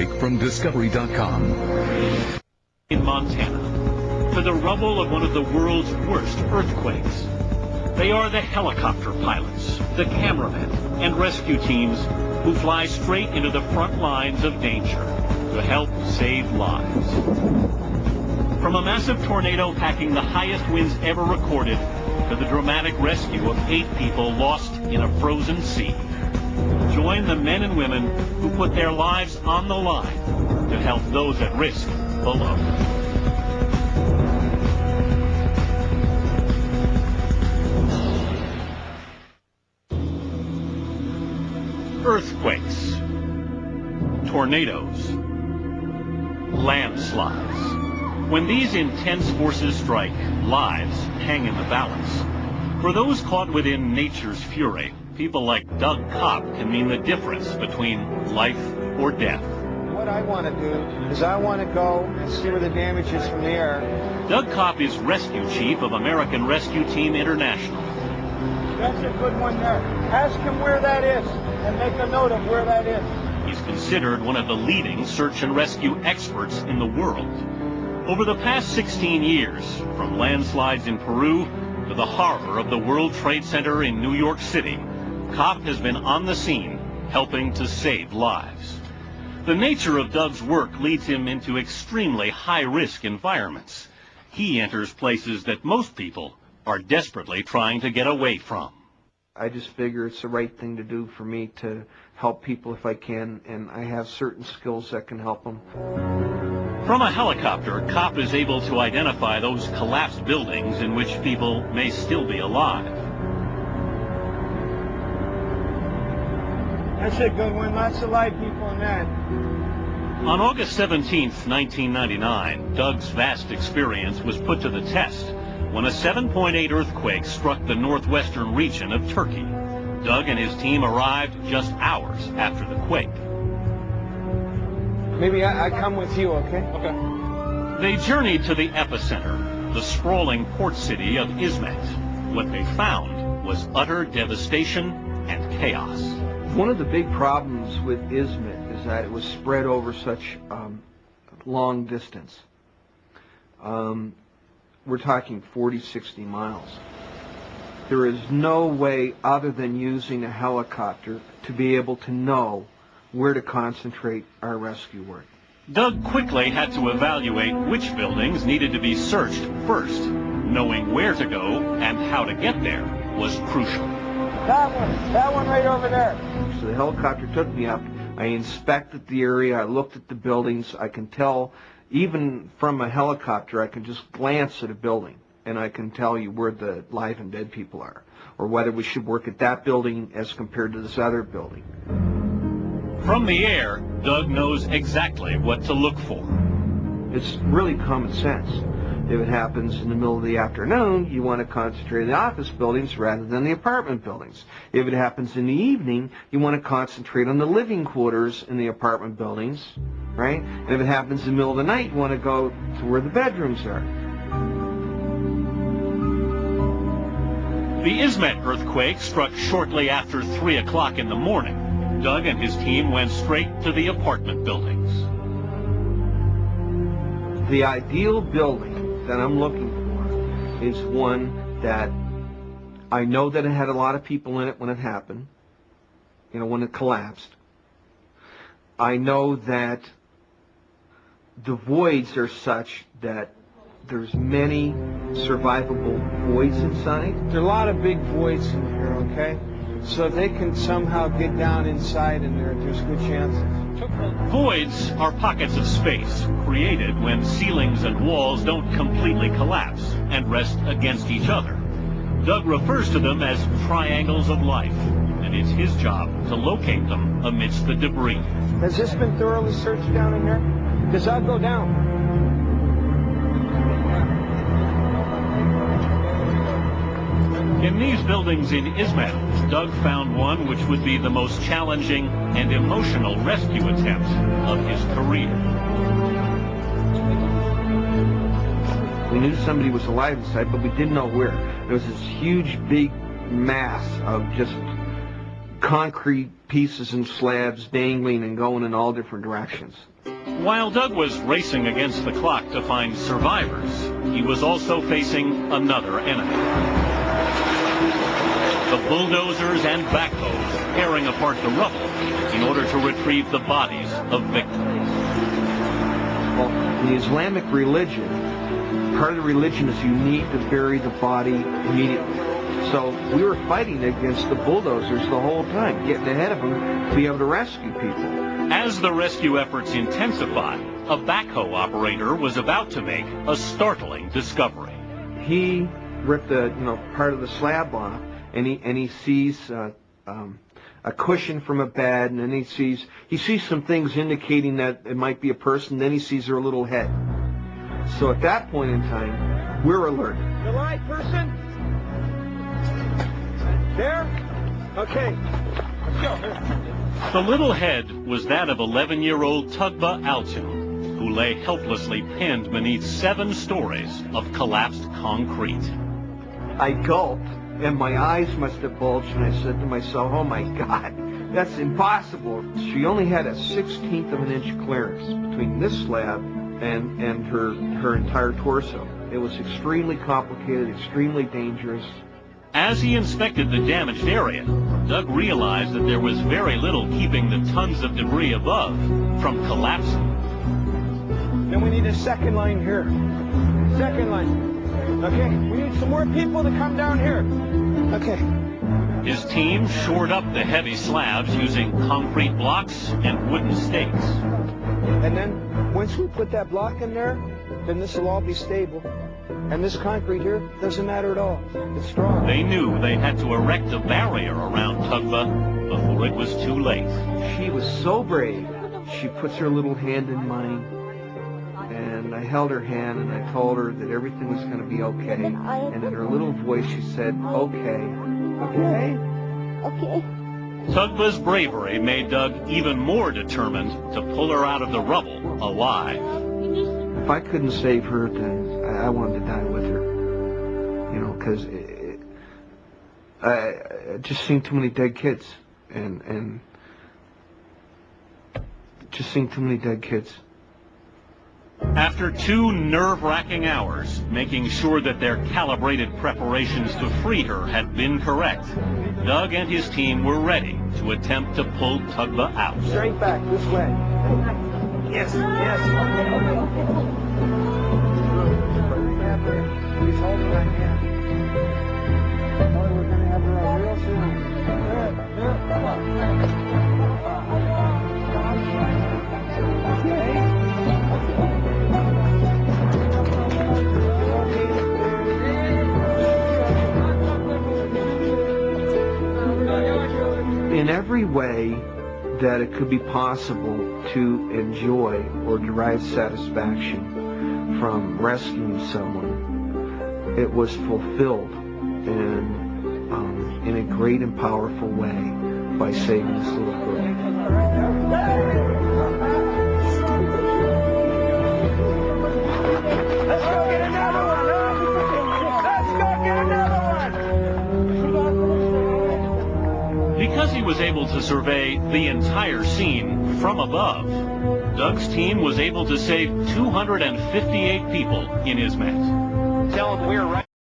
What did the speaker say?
break from Discovery.com. In Montana, to the rubble of one of the world's worst earthquakes. They are the helicopter pilots, the cameramen, and rescue teams who fly straight into the front lines of danger to help save lives. From a massive tornado packing the highest winds ever recorded to the dramatic rescue of 8 people lost in a frozen sea. Join the men and women who put their lives on the line to help those at risk below. Earthquakes, tornadoes, landslides. When these intense forces strike, lives hang in the balance. For those caught within nature's fury, people like Doug Kopp can mean the difference between life or death. What I want to do is I want to go and see where the damage is from the air. Doug Kopp is rescue chief of American Rescue Team International. That's a good one there. Ask him where that is and make a note of where that is. He's considered one of the leading search and rescue experts in the world. Over the past 16 years, from landslides in Peru to the horror of the World Trade Center in New York City, Kopp has been on the scene, helping to save lives. The nature of Doug's work leads him into extremely high-risk environments. He enters places that most people are desperately trying to get away from. I just figure it's the right thing to do for me to help people if I can, and I have certain skills that can help them. From a helicopter, Kopp is able to identify those collapsed buildings in which people may still be alive. That's a good one. Lots of live people in that. On August 17th, 1999, Doug's vast experience was put to the test when a 7.8 earthquake struck the northwestern region of Turkey. Doug and his team arrived just hours after the quake. Maybe I come with you, okay? Okay. They journeyed to the epicenter, the sprawling port city of Izmit. What they found was utter devastation and chaos. One of the big problems with Izmit is that it was spread over such long distance. We're talking 40, 60 miles. There is no way other than using a helicopter to be able to know where to concentrate our rescue work. Doug quickly had to evaluate which buildings needed to be searched first. Knowing where to go and how to get there was crucial. That one right over there. So the helicopter took me up. I inspected the area. I looked at the buildings. I can tell, even from a helicopter, I can just glance at a building, and I can tell you where the live and dead people are, or whether we should work at that building as compared to this other building. From the air, Doug knows exactly what to look for. It's really common sense. If it happens in the middle of the afternoon, you want to concentrate on the office buildings rather than the apartment buildings. If it happens in the evening, you want to concentrate on the living quarters in the apartment buildings, right? And if it happens in the middle of the night, you want to go to where the bedrooms are. The Izmit earthquake struck shortly after 3 o'clock in the morning. Doug and his team went straight to the apartment buildings. The ideal building that I'm looking for is one that I know that it had a lot of people in it when it happened, when it collapsed. I know that the voids are such that there's many survivable voids inside. There are a lot of big voids in here, okay? So if they can somehow get down inside in there, there's good chances. Voids are pockets of space created when ceilings and walls don't completely collapse and rest against each other. Doug refers to them as triangles of life, and it's his job to locate them amidst the debris. Has this been thoroughly searched down in here? Because I'll go down. In these buildings in Izmit, Doug found one which would be the most challenging and emotional rescue attempt of his career. We knew somebody was alive inside, but we didn't know where. There was this huge, big mass of just concrete pieces and slabs dangling and going in all different directions. While Doug was racing against the clock to find survivors, he was also facing another enemy. The bulldozers and backhoes tearing apart the rubble in order to retrieve the bodies of victims. Well, in the Islamic religion, part of the religion is you need to bury the body immediately. So we were fighting against the bulldozers the whole time, getting ahead of them to be able to rescue people. As the rescue efforts intensified, a backhoe operator was about to make a startling discovery. He ripped the part of the slab off, and he sees a cushion from a bed, and then he sees some things indicating that it might be a person. Then he sees her little head. So at that point in time, we're alerted. The live person? There? Okay. Let's go. Here. The little head was that of 11-year-old Tugba Altoon, who lay helplessly pinned beneath 7 stories of collapsed concrete. I gulped, and my eyes must have bulged, and I said to myself, oh my God, that's impossible. She only had a 1/16 of an inch clearance between this slab and her entire torso. It was extremely complicated, extremely dangerous. As he inspected the damaged area, Doug realized that there was very little keeping the tons of debris above from collapsing. Then we need a second line here. Second line. Okay, we need some more people to come down here. Okay. His team shored up the heavy slabs using concrete blocks and wooden stakes. And then, once we put that block in there, then this will all be stable. And this concrete here doesn't matter at all. It's strong. They knew they had to erect a barrier around Tugba before it was too late. She was so brave. She puts her little hand in mine, and I held her hand, and I told her that everything was going to be okay. And in her little voice, she said, okay. Okay? Okay. Tugba's bravery made Doug even more determined to pull her out of the rubble alive. If I couldn't save her, then I wanted to die with her. Because I just seen too many dead kids. And just seen too many dead kids. After 2 nerve-wracking hours, making sure that their calibrated preparations to free her had been correct, Doug and his team were ready to attempt to pull Tugba out. Straight back, this way. Yes, yes. He's holding my hand. Oh, we're going to have her on real soon. Here, come on. In every way that it could be possible to enjoy or derive satisfaction from rescuing someone, it was fulfilled in a great and powerful way by saving this little girl. Let's go get another one, huh? Let's go get another one! Because he was able to survey the entire scene from above, Doug's team was able to save 258 people in Izmat. Tell them we're right.